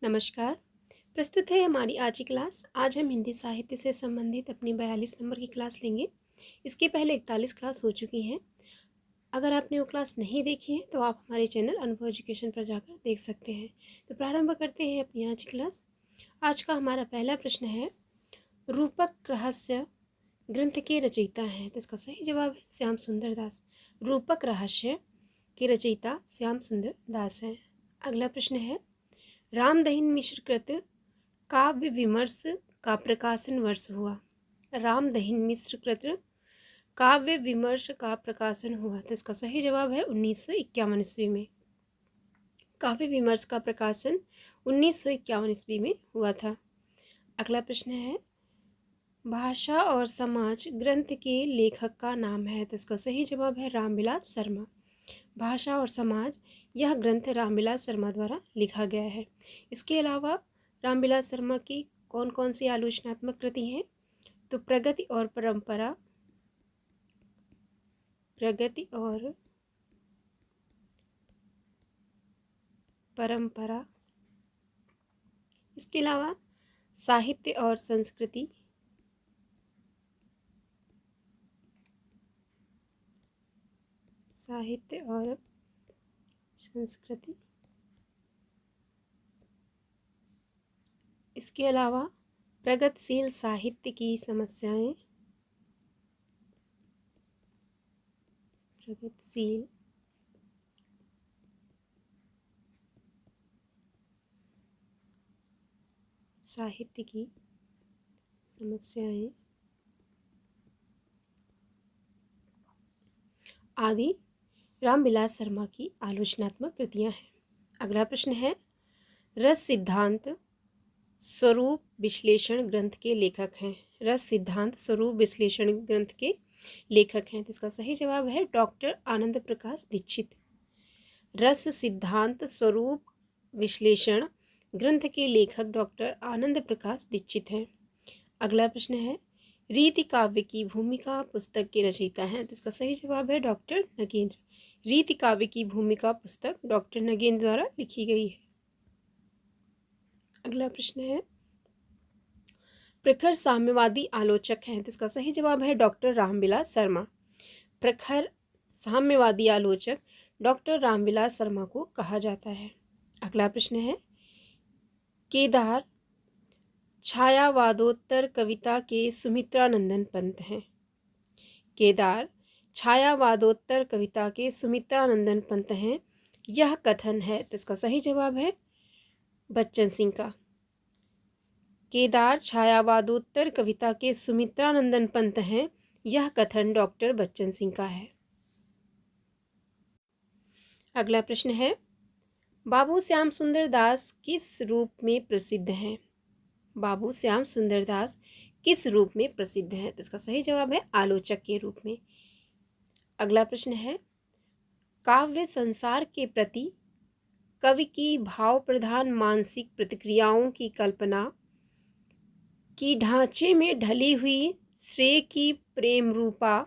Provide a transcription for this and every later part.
नमस्कार। प्रस्तुत है हमारी आज की क्लास। आज हम हिंदी साहित्य से संबंधित अपनी 42 नंबर की क्लास लेंगे। इसके पहले 41 क्लास हो चुकी हैं। अगर आपने वो क्लास नहीं देखी है तो आप हमारे चैनल अनुभव एजुकेशन पर जाकर देख सकते हैं। तो प्रारंभ करते हैं अपनी आज की क्लास। आज का हमारा पहला प्रश्न है, रूपक रहस्य ग्रंथ के रचयिता हैं। तो इसका सही जवाब है श्याम सुंदर दास। रूपक रहस्य के रचयिता श्याम सुंदर दास हैं। अगला प्रश्न है, रामदहिन मिश्र कृत काव्य विमर्श का प्रकाशन वर्ष हुआ। रामदहिन मिश्र कृत काव्य विमर्श का प्रकाशन हुआ। तो इसका सही जवाब है 1951 ईस्वी में। काव्य विमर्श का प्रकाशन 1951 ईस्वी में हुआ था। अगला प्रश्न है, भाषा और समाज ग्रंथ के लेखक का नाम है। तो इसका सही जवाब है रामविलास शर्मा। भाषा और समाज यह ग्रंथ रामविलास शर्मा द्वारा लिखा गया है। इसके अलावा रामविलास शर्मा की कौन कौन सी आलोचनात्मक कृति हैं? तो प्रगति और परंपरा, प्रगति और परंपरा। इसके अलावा साहित्य और संस्कृति, साहित्य और संस्कृति। इसके अलावा प्रगतिशील साहित्य की समस्याएं, प्रगतिशील साहित्य की समस्याएं आदि रामविलास शर्मा की आलोचनात्मक कृतियां हैं। अगला प्रश्न है, रस सिद्धांत स्वरूप विश्लेषण ग्रंथ के लेखक हैं। रस सिद्धांत स्वरूप विश्लेषण ग्रंथ के लेखक हैं। तो इसका सही जवाब है डॉक्टर आनंद प्रकाश दीक्षित। रस सिद्धांत स्वरूप विश्लेषण ग्रंथ के लेखक डॉक्टर आनंद प्रकाश दीक्षित हैं। अगला प्रश्न है, रीति काव्य की भूमिका पुस्तक के रचयिता हैं। तो इसका सही जवाब है डॉक्टर नगेंद्र। रीति काव्य की भूमिका पुस्तक डॉक्टर नगेंद्र द्वारा लिखी गई है। अगला प्रश्न है, प्रखर साम्यवादी आलोचक हैं। तो इसका सही जवाब है डॉक्टर रामविलास शर्मा। प्रखर साम्यवादी आलोचक डॉक्टर रामविलास शर्मा को कहा जाता है। अगला प्रश्न है, केदार छायावादोत्तर कविता के सुमित्रानंदन पंत हैं। केदार छायावादोत्तर कविता के सुमित्रानंदन पंत हैं। यह कथन है। तो इसका सही जवाब है बच्चन सिंह का। केदार छायावादोत्तर कविता के सुमित्रानंदन पंत हैं। यह कथन डॉक्टर बच्चन सिंह का है। अगला प्रश्न है, बाबू श्याम सुंदर दास किस रूप में प्रसिद्ध हैं? बाबू श्याम सुंदर दास किस रूप में प्रसिद्ध हैं? तो इसका सही जवाब है आलोचक के रूप में। अगला प्रश्न है, काव्य संसार के प्रति कवि की भाव प्रधान मानसिक प्रतिक्रियाओं की कल्पना की ढांचे में ढली हुई श्रेय की प्रेम रूपा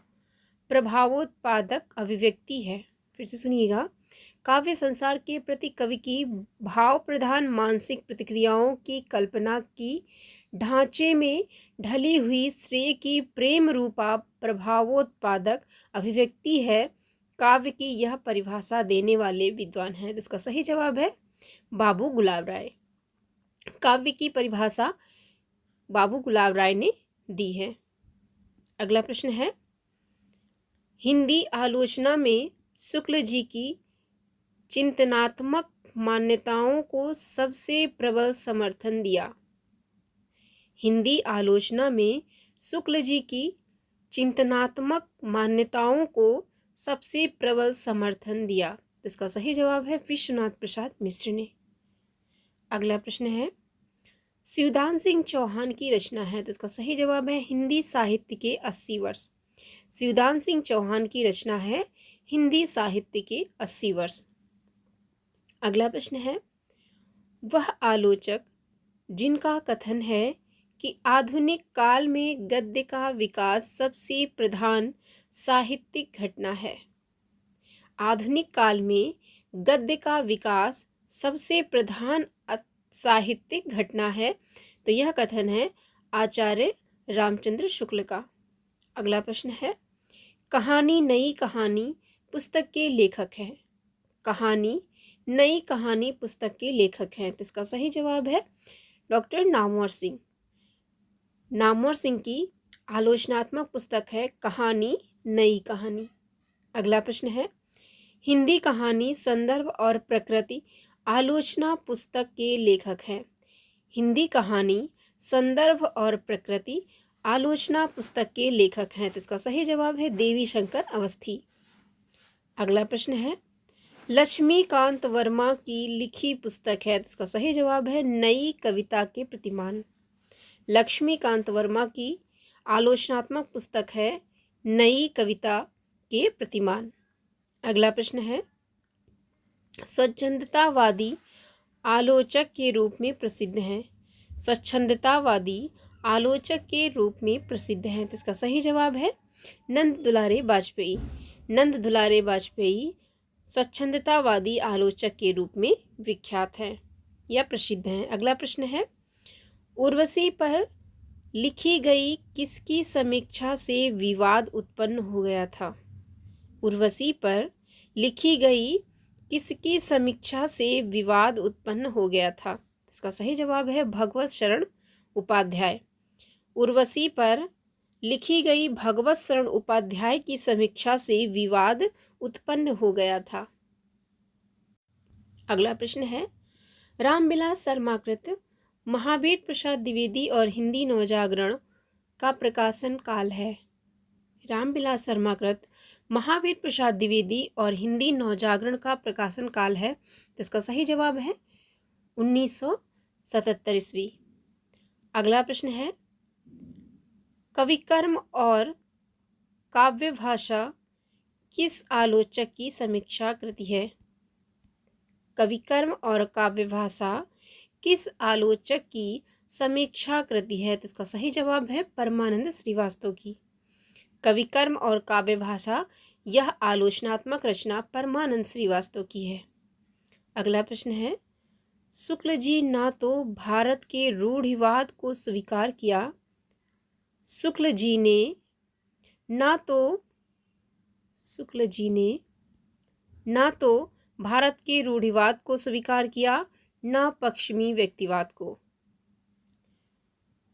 प्रभावोत्पादक अभिव्यक्ति है। फिर से सुनिएगा, काव्य संसार के प्रति कवि की भाव प्रधान मानसिक प्रतिक्रियाओं की कल्पना की ढांचे में ढली हुई श्रेय की प्रेम रूपा प्रभावोत्पादक अभिव्यक्ति है। काव्य की यह परिभाषा देने वाले विद्वान हैं। तो इसका सही जवाब है बाबू गुलाब राय। काव्य की परिभाषा बाबू गुलाब राय ने दी है। अगला प्रश्न है, हिंदी आलोचना में शुक्ल जी की चिंतनात्मक मान्यताओं को सबसे प्रबल समर्थन दिया। हिंदी आलोचना में शुक्ल जी की चिंतनात्मक मान्यताओं को सबसे प्रबल समर्थन दिया। तो इसका सही जवाब है विश्वनाथ प्रसाद मिश्र ने। अगला प्रश्न है, शिवदान सिंह चौहान की रचना है। तो इसका सही जवाब है हिंदी साहित्य के 80 वर्ष। शिवदान सिंह चौहान की रचना है हिंदी साहित्य के 80 वर्ष। अगला प्रश्न है, वह आलोचक जिनका कथन है कि आधुनिक काल में गद्य का विकास सबसे प्रधान साहित्यिक घटना है। आधुनिक काल में गद्य का विकास सबसे प्रधान साहित्यिक घटना है? तो यह कथन है आचार्य रामचंद्र शुक्ल का। अगला प्रश्न है, कहानी नई कहानी पुस्तक के लेखक हैं। कहानी नई कहानी पुस्तक के लेखक हैं, तो इसका सही जवाब है डॉक्टर नामवर सिंह। नामवर सिंह की आलोचनात्मक पुस्तक है कहानी नई कहानी। अगला प्रश्न है, हिंदी कहानी संदर्भ और प्रकृति आलोचना पुस्तक के लेखक हैं। हिंदी कहानी संदर्भ और प्रकृति आलोचना पुस्तक के लेखक हैं, तो इसका सही जवाब है देवी शंकर अवस्थी। अगला प्रश्न है, लक्ष्मीकांत वर्मा की लिखी पुस्तक है, तो इसका सही जवाब है नई कविता के प्रतिमान। लक्ष्मीकांत वर्मा की आलोचनात्मक पुस्तक है नई कविता के प्रतिमान। अगला प्रश्न है, स्वच्छंदतावादी आलोचक के रूप में प्रसिद्ध हैं। स्वच्छंदतावादी आलोचक के रूप में प्रसिद्ध हैं, तो इसका सही जवाब है नंद दुलारे वाजपेयी। नंद दुलारे वाजपेयी स्वच्छंदतावादी आलोचक के रूप में विख्यात हैं या प्रसिद्ध हैं। अगला प्रश्न है, उर्वशी पर लिखी गई किसकी समीक्षा से विवाद उत्पन्न हो गया था? उर्वशी पर लिखी गई किसकी समीक्षा से विवाद उत्पन्न हो गया था? इसका सही जवाब है भगवत शरण उपाध्याय। उर्वशी पर लिखी गई भगवत शरण उपाध्याय की समीक्षा से विवाद उत्पन्न हो गया था। अगला प्रश्न है, रामविलास शर्मा कृत महावीर प्रसाद द्विवेदी और हिंदी नवजागरण का प्रकाशन काल है। रामविलास शर्मा कृत महावीर प्रसाद द्विवेदी और हिंदी नवजागरण का प्रकाशन काल है, तो इसका सही जवाब है 1977 ईस्वी। अगला प्रश्न है, कविकर्म और काव्य भाषा किस आलोचक की समीक्षा कृति है? कविकर्म और काव्य भाषा किस आलोचक की समीक्षा कृति है? तो इसका सही जवाब है परमानंद श्रीवास्तव की। कविकर्म और काव्य भाषा यह आलोचनात्मक रचना परमानंद श्रीवास्तव की है। अगला प्रश्न है, शुक्ल जी ना तो भारत के रूढ़िवाद को स्वीकार किया। शुक्ल जी ने ना तो भारत के रूढ़िवाद को स्वीकार किया, ना पश्चिमी व्यक्तिवाद को।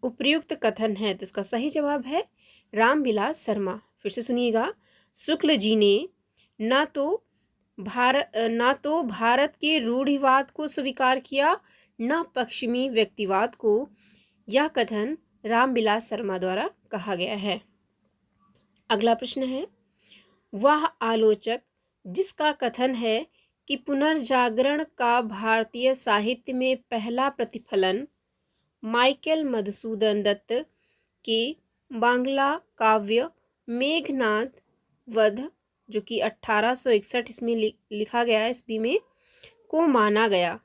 उपर्युक्त कथन है, तो इसका सही जवाब है रामविलास शर्मा। फिर से सुनिएगा, शुक्ल जी ने ना तो भारत के रूढ़िवाद को स्वीकार किया, न पश्चिमी व्यक्तिवाद को। यह कथन रामविलास शर्मा द्वारा कहा गया है। अगला प्रश्न है, वह आलोचक जिसका कथन है कि पुनर्जागरण का भारतीय साहित्य में पहला प्रतिफलन माइकल मधुसूदन दत्त के बांग्ला काव्य मेघनाद वध, जो कि 1861 इसमें लिखा गया ईस्वी में, को माना गया।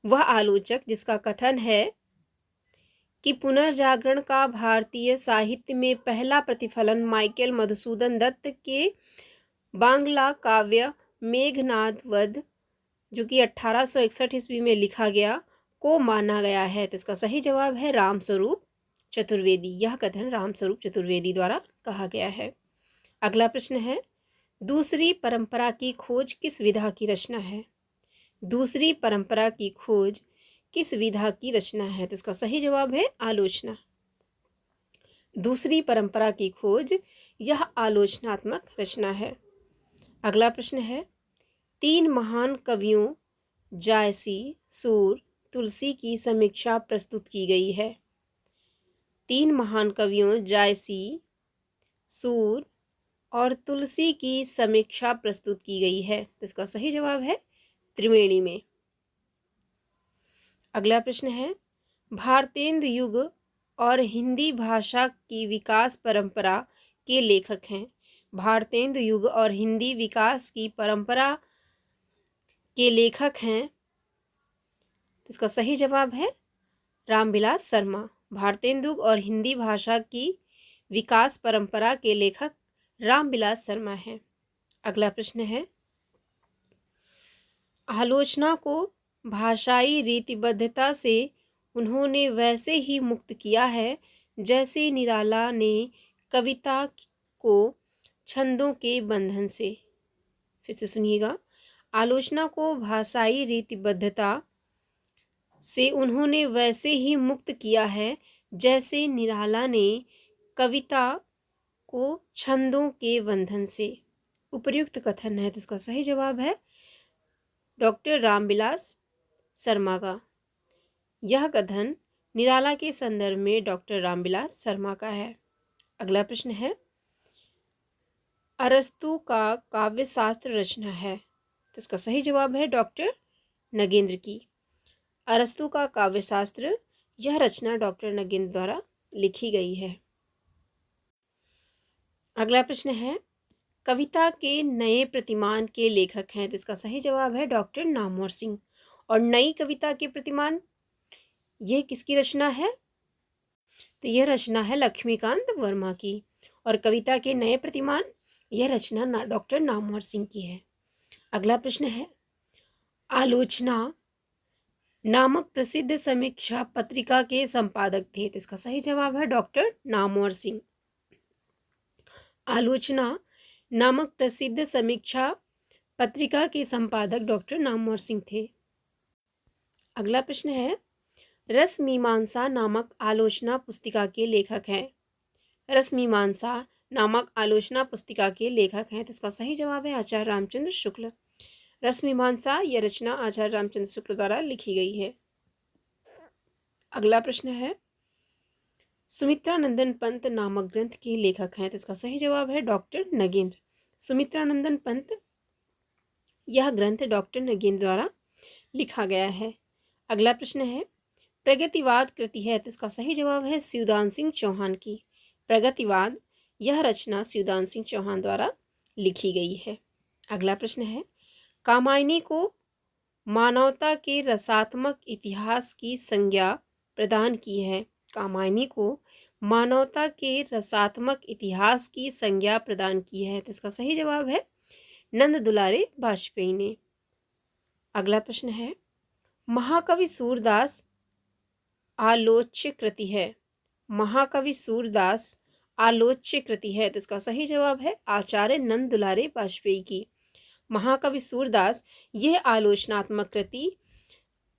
वह आलोचक जिसका कथन है कि पुनर्जागरण का भारतीय साहित्य में पहला प्रतिफलन माइकल मधुसूदन दत्त के बांग्ला काव्य मेघनाद वध, जो कि 1861 ईस्वी में लिखा गया, को माना गया है, तो इसका सही जवाब है रामस्वरूप चतुर्वेदी। यह कथन रामस्वरूप चतुर्वेदी द्वारा कहा गया है। अगला प्रश्न है, दूसरी परंपरा की खोज किस विधा की रचना है? दूसरी परंपरा की खोज किस विधा की रचना है? तो इसका सही जवाब है आलोचना। दूसरी परंपरा की खोज यह आलोचनात्मक रचना है। अगला प्रश्न है, तीन महान कवियों जायसी, सूर, तुलसी की समीक्षा प्रस्तुत की गई है। तीन महान कवियों जायसी, सूर और तुलसी की समीक्षा प्रस्तुत की गई है, तो इसका सही जवाब है त्रिवेणी में। अगला प्रश्न है, भारतेंदु युग और हिंदी भाषा की विकास परंपरा के लेखक हैं। भारतेंदु युग और हिंदी विकास की परंपरा के लेखक हैं, तो इसका सही जवाब है रामविलास शर्मा। भारतेंदु और हिंदी भाषा की विकास परंपरा के लेखक रामविलास शर्मा हैं। अगला प्रश्न है, आलोचना को भाषाई रीतिबद्धता से उन्होंने वैसे ही मुक्त किया है जैसे निराला ने कविता को छंदों के बंधन से। फिर से सुनिएगा। आलोचना को भाषाई रीतिबद्धता से उन्होंने वैसे ही मुक्त किया है जैसे निराला ने कविता को छंदों के बंधन से। उपर्युक्त कथन है तो इसका सही जवाब है डॉक्टर रामविलास शर्मा का। यह कथन निराला के संदर्भ में डॉक्टर रामविलास शर्मा का है। अगला प्रश्न है, अरस्तु का काव्य शास्त्र रचना है तो इसका सही जवाब है डॉक्टर नगेंद्र की। अरस्तु का काव्य शास्त्र, यह रचना डॉक्टर नगेंद्र द्वारा लिखी गई है। अगला प्रश्न है, कविता के नए प्रतिमान के लेखक हैं तो इसका सही जवाब है डॉक्टर नामवर सिंह। और नई कविता के प्रतिमान, ये किसकी रचना है? तो यह रचना है लक्ष्मीकांत वर्मा की। और कविता के नए प्रतिमान, यह रचना डॉक्टर नामवर सिंह की है। अगला प्रश्न है, आलोचना नामक प्रसिद्ध समीक्षा पत्रिका के संपादक थे तो इसका सही जवाब है डॉक्टर नामवर सिंह। आलोचना नामक प्रसिद्ध समीक्षा पत्रिका के संपादक डॉक्टर नामवर सिंह थे। अगला प्रश्न है, रस मीमांसा नामक आलोचना पुस्तिका के लेखक हैं। रस मीमांसा नामक आलोचना पुस्तिका के लेखक हैं तो इसका सही जवाब है आचार्य रामचंद्र शुक्ल। रस मीमांसा यह रचना आचार्य रामचंद्र शुक्ल द्वारा लिखी गई है। अगला प्रश्न है, सुमित्रानंदन पंत नामक ग्रंथ के लेखक हैं तो इसका सही जवाब है डॉक्टर नगेंद्र। सुमित्रानंदन पंत, यह ग्रंथ डॉक्टर नगेंद्र द्वारा लिखा गया है। अगला प्रश्न है, प्रगतिवाद कृति है तो इसका सही जवाब है स्यूदान सिंह चौहान की। प्रगतिवाद, यह रचना स्यूदान सिंह चौहान द्वारा लिखी गई है। अगला प्रश्न है, कामायनी को मानवता के रसात्मक इतिहास की संज्ञा प्रदान की है। कामायनी को मानवता के रसात्मक इतिहास की संज्ञा प्रदान की है तो इसका सही जवाब है नंद दुलारे वाजपेयी ने। अगला प्रश्न है, महाकवि सूरदास आलोच्य कृति है। महाकवि सूरदास आलोच्य कृति है तो इसका सही जवाब है आचार्य नंद दुलारे वाजपेयी की। महाकवि सूरदास, यह आलोचनात्मक कृति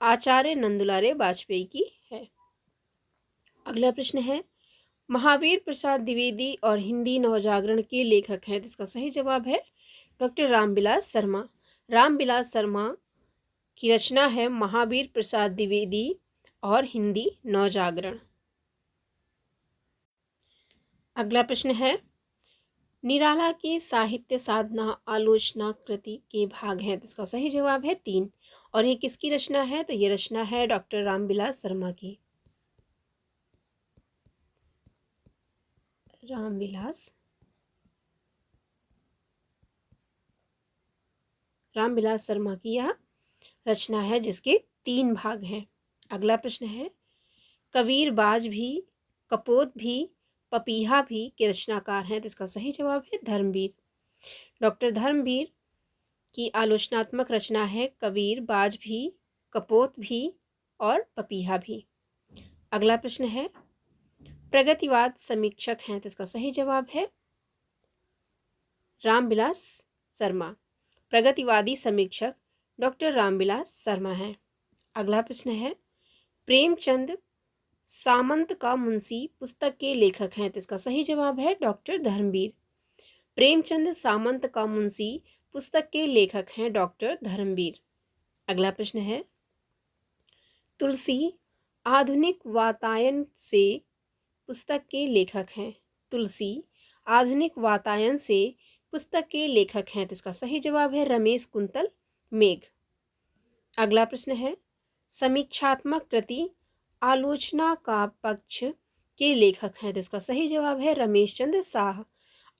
आचार्य नंद दुलारे वाजपेयी की है। अगला प्रश्न है, महावीर प्रसाद द्विवेदी और हिंदी नवजागरण के लेखक हैं तो इसका सही जवाब है डॉक्टर रामविलास शर्मा। रामविलास शर्मा की रचना है महावीर प्रसाद द्विवेदी और हिंदी नवजागरण। अगला प्रश्न है, निराला की साहित्य साधना आलोचना कृति के भाग हैं तो इसका सही जवाब है 3। और ये किसकी रचना है? तो ये रचना है डॉक्टर रामविलास शर्मा की। रामविलास शर्मा की यह रचना है जिसके 3 भाग हैं। अगला प्रश्न है, कबीर बाज भी, कपोत भी, पपीहा भी के रचनाकार हैं तो इसका सही जवाब है धर्मवीर। डॉक्टर धर्मवीर की आलोचनात्मक रचना है कबीर बाज भी, कपोत भी और पपीहा भी। अगला प्रश्न है, प्रगतिवाद समीक्षक हैं तो इसका सही जवाब है रामविलास शर्मा। प्रगतिवादी समीक्षक डॉक्टर रामविलास शर्मा हैं। अगला प्रश्न है, प्रेमचंद सामंत का मुंशी पुस्तक के लेखक हैं तो इसका सही जवाब है डॉक्टर धर्मवीर। प्रेमचंद सामंत का मुंशी पुस्तक के लेखक हैं डॉक्टर धर्मवीर। अगला प्रश्न है, तुलसी आधुनिक वातायन से पुस्तक के लेखक हैं। तुलसी आधुनिक वातायन से पुस्तक के लेखक हैं तो इसका सही जवाब है रमेश कुंतल मेघ। अगला प्रश्न है, समीक्षात्मक कृति आलोचना का पक्ष के लेखक हैं तो इसका सही जवाब है रमेश चंद्र शाह।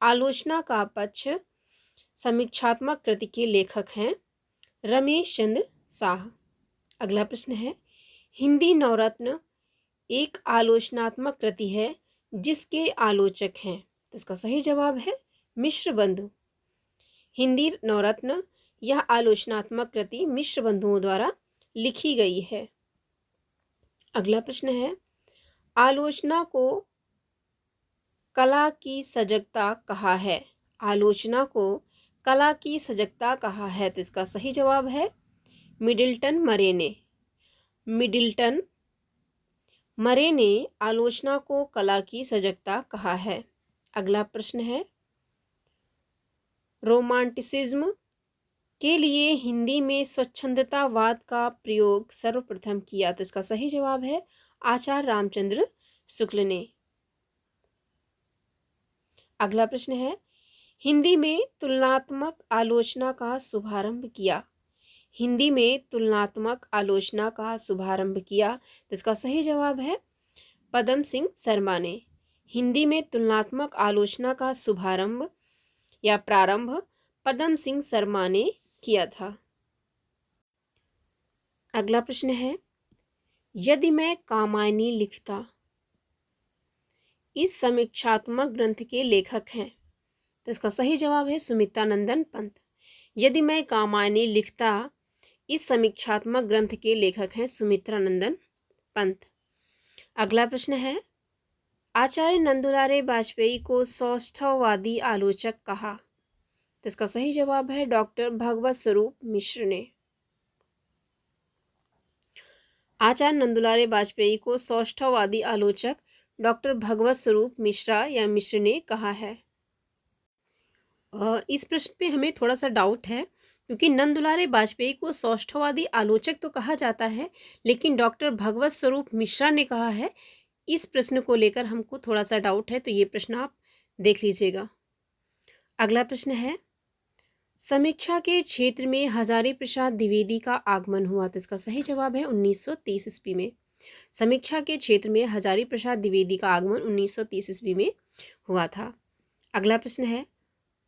आलोचना का पक्ष समीक्षात्मक कृति के लेखक हैं रमेश चंद्र शाह। अगला प्रश्न है, हिंदी नवरत्न एक आलोचनात्मक कृति है जिसके आलोचक हैं तो इसका सही जवाब है मिश्र बंधु। हिंदी नवरत्न यह आलोचनात्मक कृति मिश्र बंधुओं द्वारा लिखी गई है। अगला प्रश्न है, आलोचना को कला की सजगता कहा है। आलोचना को कला की सजगता कहा है, तो इसका सही जवाब है मिडिल्टन मरे ने। मिडिल्टन मरे ने आलोचना को कला की सजगता कहा है। अगला प्रश्न है, रोमांटिसिज्म के लिए हिंदी में स्वच्छंदतावाद का प्रयोग सर्वप्रथम किया, तो इसका सही जवाब है आचार्य रामचंद्र शुक्ल ने। अगला प्रश्न है, हिंदी में तुलनात्मक आलोचना का शुभारंभ किया। हिंदी में तुलनात्मक आलोचना का शुभारंभ किया, तो इसका सही जवाब है पदम सिंह शर्मा ने। हिंदी में तुलनात्मक आलोचना का शुभारंभ या प्रारंभ पदम सिंह शर्मा ने किया था। अगला प्रश्न है, यदि मैं कामायनी लिखता इस समीक्षात्मक ग्रंथ के लेखक हैं, तो इसका सही जवाब है सुमित्रानंदन पंत। यदि मैं कामायनी लिखता इस समीक्षात्मक ग्रंथ के लेखक हैं सुमित्रानंदन पंत। अगला प्रश्न है, आचार्य नंदुलारे वाजपेयी को सौष्ठववादी आलोचक कहा, तो इसका सही जवाब है डॉक्टर भगवत स्वरूप मिश्र ने। आचार्य नंदुलारे वाजपेयी को सौष्ठववादी आलोचक डॉक्टर भगवत स्वरूप मिश्रा या मिश्र ने कहा है। इस प्रश्न पे हमें थोड़ा सा डाउट है, क्योंकि नंदुलारे वाजपेयी को सौष्ठववादी आलोचक तो कहा जाता है, लेकिन डॉक्टर भगवत स्वरूप मिश्रा ने कहा है। इस प्रश्न को लेकर हमको थोड़ा सा डाउट है, तो ये प्रश्न आप देख लीजिएगा। अगला प्रश्न है, समीक्षा के क्षेत्र में हजारी प्रसाद द्विवेदी का आगमन हुआ, तो इसका सही जवाब है 1930 ईस्वी में। समीक्षा के क्षेत्र में हजारी प्रसाद द्विवेदी का आगमन 1930 ईस्वी में हुआ था। अगला प्रश्न है,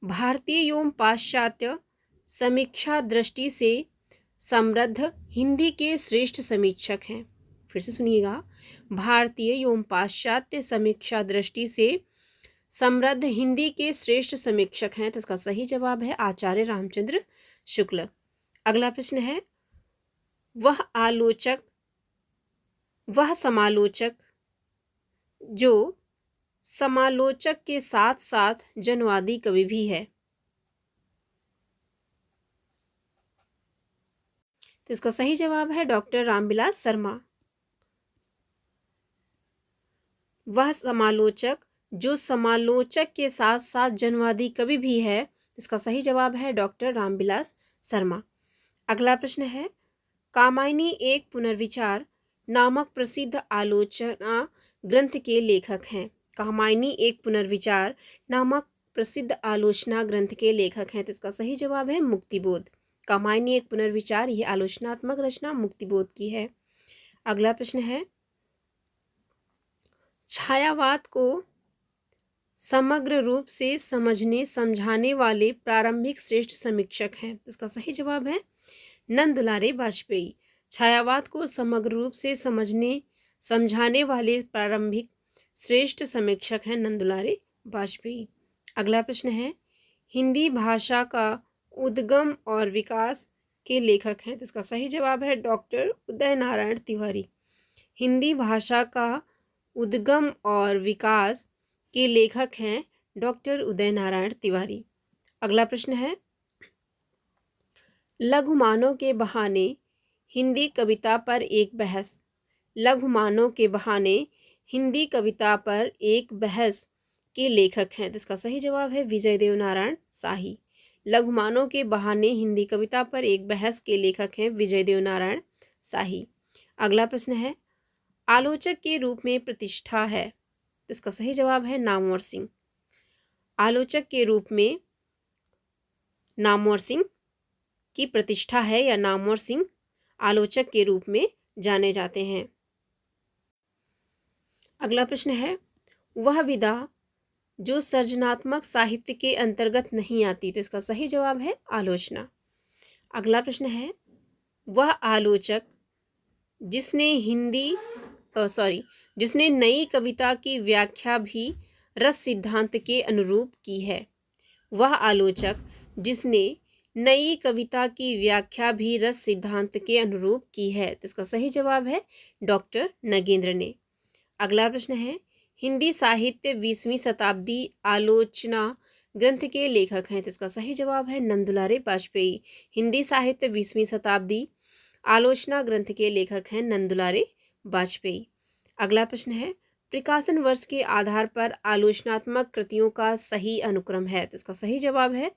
भारतीय एवं पाश्चात्य समीक्षा दृष्टि से समृद्ध हिंदी के श्रेष्ठ समीक्षक हैं। फिर से सुनिएगा, भारतीय एवं पाश्चात्य समीक्षा दृष्टि से समृद्ध हिंदी के श्रेष्ठ समीक्षक हैं, तो इसका सही जवाब है आचार्य रामचंद्र शुक्ल। अगला प्रश्न है, वह समालोचक जो समालोचक के साथ साथ जनवादी कवि भी है, तो इसका सही जवाब है डॉक्टर रामविलास शर्मा। वह समालोचक जो समालोचक के साथ साथ जनवादी कवि भी है, तो इसका सही जवाब है डॉक्टर रामविलास शर्मा। अगला प्रश्न है, कामायनी एक पुनर्विचार नामक प्रसिद्ध आलोचना ग्रंथ के लेखक हैं। कामायनी एक पुनर्विचार नामक प्रसिद्ध आलोचना ग्रंथ के लेखक हैं, तो इसका सही जवाब है मुक्तिबोध। कामायनी एक पुनर्विचार यह आलोचनात्मक रचना मुक्तिबोध की है। अगला प्रश्न है, छायावाद को समग्र रूप से समझने समझाने वाले प्रारंभिक श्रेष्ठ समीक्षक हैं, इसका सही जवाब है नंदुलारे वाजपेयी। छायावाद को समग्र रूप से समझने समझाने वाले प्रारंभिक श्रेष्ठ समीक्षक हैं नंदुलारे वाजपेयी। अगला प्रश्न है, हिंदी भाषा का उद्गम और विकास के लेखक हैं, तो इसका सही जवाब है डॉक्टर उदय नारायण तिवारी। हिंदी भाषा का उद्गम और विकास के लेखक हैं डॉक्टर उदय नारायण तिवारी। अगला प्रश्न है, लघुमानों के बहाने हिंदी कविता पर एक बहस। लघुमानों के बहाने हिंदी कविता पर एक बहस के लेखक हैं, तो इसका सही जवाब है विजय देव नारायण शाही। लघुमानों के बहाने हिंदी कविता पर एक बहस के लेखक हैं विजय देव नारायण शाही। अगला प्रश्न है, आलोचक के रूप में प्रतिष्ठा है, तो इसका सही जवाब है नामवर सिंह। आलोचक के रूप में नामवर सिंह की प्रतिष्ठा है या नामवर सिंह आलोचक के रूप में जाने जाते हैं। अगला प्रश्न है, वह विधा जो सृजनात्मक साहित्य के अंतर्गत नहीं आती, तो इसका सही जवाब है आलोचना। अगला प्रश्न है, वह आलोचक जिसने नई कविता की व्याख्या भी रस सिद्धांत के अनुरूप की है। वह आलोचक जिसने नई कविता की व्याख्या भी रस सिद्धांत के अनुरूप की है? तो इसका सही जवाब है डॉक्टर नगेंद्र ने। अगला प्रश्न है, हिंदी साहित्य 20वीं शताब्दी आलोचना ग्रंथ के लेखक हैं? तो इसका सही जवाब है नंदुलारे बाजपेयी। हिंदी साहित्य 20वीं शताब्दी आलोचना ग्रंथ के लेखक हैं नंदुलारे बाजपेयी। अगला प्रश्न है, प्रकाशन वर्ष के आधार पर आलोचनात्मक कृतियों का सही अनुक्रम है? तो इसका सही जवाब है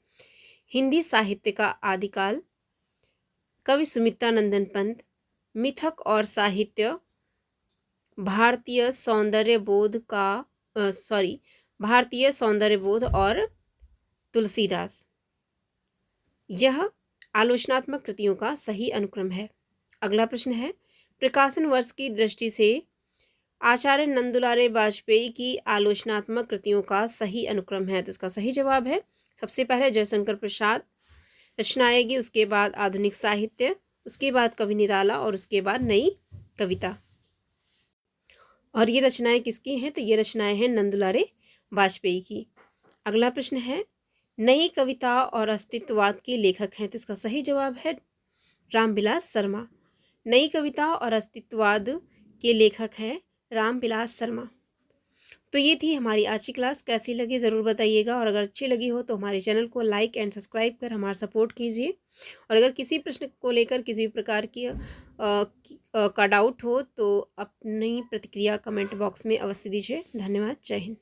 हिंदी साहित्य का आदिकाल, कवि सुमित्रानंदन पंत, मिथक और साहित्य, भारतीय सौंदर्य बोध भारतीय सौंदर्य बोध और तुलसीदास। यह आलोचनात्मक कृतियों का सही अनुक्रम है। अगला प्रश्न है, प्रकाशन वर्ष की दृष्टि से आचार्य नंदुलारे बाजपेयी की आलोचनात्मक कृतियों का सही अनुक्रम है? तो इसका सही जवाब है सबसे पहले जयशंकर प्रसाद रचना आएगी, उसके बाद आधुनिक साहित्य, उसके बाद कवि निराला और उसके बाद नई कविता। और ये रचनाएं किसकी हैं? तो ये रचनाएं हैं नंदुलारे बाजपेयी की। अगला प्रश्न है, नई कविता और अस्तित्ववाद के लेखक हैं? तो इसका सही जवाब है रामविलास शर्मा। नई कविता और अस्तित्ववाद के लेखक हैं रामविलास शर्मा। तो ये थी हमारी आज की क्लास। कैसी लगी ज़रूर बताइएगा, और अगर अच्छी लगी हो तो हमारे चैनल को लाइक एंड सब्सक्राइब कर हमारा सपोर्ट कीजिए। और अगर किसी प्रश्न को लेकर किसी भी प्रकार की का डाउट हो तो अपनी प्रतिक्रिया कमेंट बॉक्स में अवश्य दीजिए। धन्यवाद। जय हिंद।